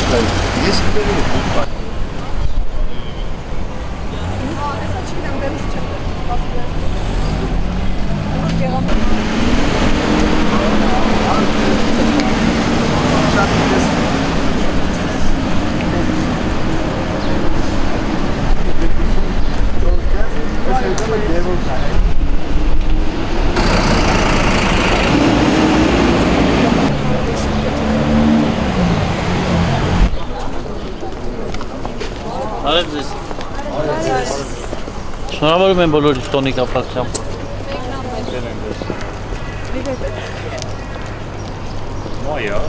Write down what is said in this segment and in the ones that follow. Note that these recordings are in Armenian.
Ես գիտեմ Շնորհավորում եմ բոլորիս տոնիկ ապրակցությամբ։ Moja.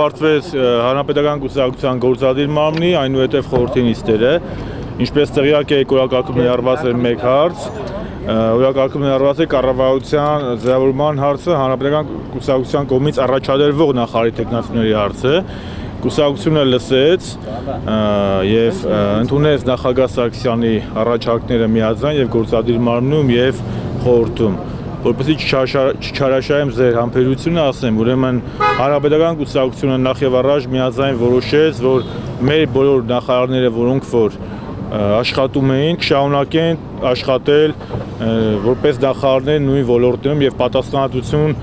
Ավարտվեց Հանրապետական կուսակցության գործադիր մարմնի, այնուհետև խորհրդի նիստերը, ինչպես տեղյակ եք, օրակարգում ներառված էր մեկ հարց, օրակարգում ներառված է կառավարության ձևավորման հարցը, Հանրապետական կուսակցության կողմից առաջադրվող նախարարի թեկնածուների հարցը, կուսակցությունը լսեց եւ ընդունեց նախագահ Սարգսյանի առաջարկները միաձայն եւ գործադիր մարմնում եւ խորհրդում։ Որպեսզի չչարաշահեմ ձեր համբերությունը, ասեմ, ուրեմն Հանրապետական կուսակցությունը նախ եւ առաջ միաձայն որոշեց, որ մեր բոլոր նախարարները, որոնք որ աշխատում էին, կշարունակեն աշխատել որպես նախարարներ նույն ոլորտում եւ պատասխանատվություն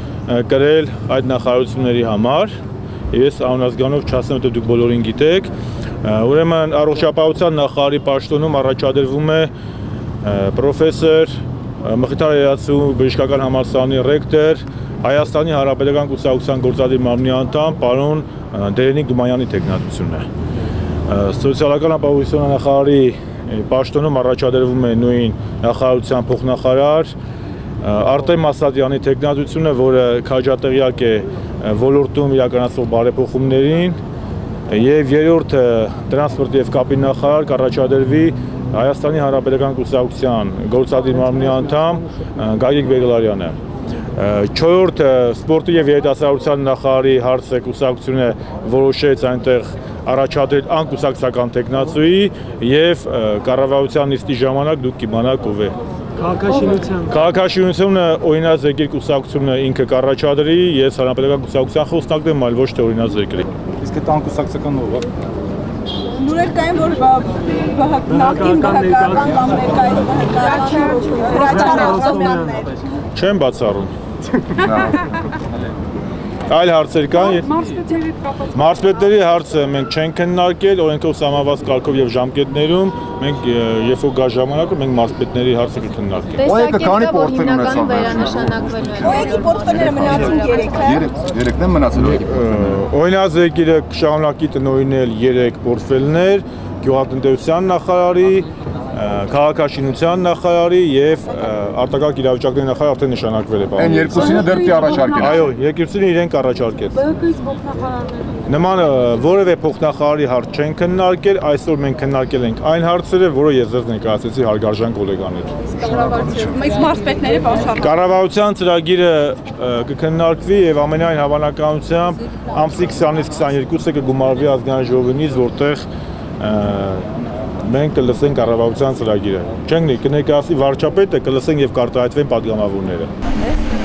կրել այդ նախարարությունների համար։ Ես անազգանով չասեմ, որ դուք բոլորին գիտեք, ուրեմն առողջապահության նախարարի պաշտոնում առաջադրվում է պրոֆեսոր Մխիթար Երացու բժշկական համալսարանի ռեկտոր, Հայաստանի Հանրապետական կուսակցության գործադիր մարմնի անդամ պարոն Դերենիկ Դումանյանի թեկնածությունն է։ Սոցիալական ապահովության նախարարի պաշտոնում առաջադրվում է նույն նախարարության փոխնախարար Արտեմ Ասատյանի թեկնածությունը, որը քաջատեղյակ է ոլորտում իրականացվող բարեփոխումներին, եւ երրորդը տրանսպորտի եւ կապի նախարար կառաջադրվի Հայաստանի Հանրապետական կուսակցության գործադիր մարմնի անդամ Գագիկ Բեգլարյանը։ Չորրորդը սպորտի եւ երիտասարդության նախարարի հարցը կուսակցությունը որոշեց այնտեղ առաջադրել անկուսակցական տեխնացուի եւ կառավարության նիստի ժամանակ դուք կիմանաք ով է։ Քաղաքաշինությունը օրինաձեգիր կուսակցությունը ինքը կառաջադրի, ես Հանրապետական կուսակցության խոսնակն եմ, այլ ոչ թե օրինաձեգրի։ Իսկ այդ անկուսակցական ով է։ Նուրեր կային, որ նախկին բահակարական կամ ներկայիս բահակարական չեմ բացառում։ Այլ հարցեր կան։ Մարզպետների հարցը մենք չենք քննարկել, օրենքով սահմանված կարգով եւ ժամկետներում, մենք երբ որ գա ժամանակը մենք մարզպետների հարցը կքննարկենք։ Օյեկը քանի պորտֆել ունեցավ։ Օյեկի պորտֆելները մնացին 3-ը։ 3-ն են մնացել օյեկի։ Օրինաձեգիրը շարունակի տնօրինել 3 պորտֆելներ, գյուղատնտեսության նախարարի, Քաղաքաշինության նախարարի եւ արտակարգ իրավիճակների նախարարը արդեն նշանակվել է։ Այն երկուսինը դեռ չի առաջարկել։ Այո, երկուսին իրենք առաջարկել։ ԲՀԿ-ից փոխնախարարները։ Նման որևէ փոխնախարարի հարց չեն քննարկել, այսօր մենք քննարկել ենք այն հարցերը, որը ես ձեզ ներկայացրեցի հարգարժան գոլեգաներ։ Իսկ մարզպետների բաշխարը։ Կառավարության ծրագիրը կքննարկվի եւ ամենայն հավանականությամբ ամսի 20-ից 22-ը կգումարվի ազգային ժողովից, որտեղ մենք կլսենք կառավարության ծրագիրը։ Չենք կներկայացվի վարչապետը, կլսենք եւ կարտահայտվեն պատգամավորները։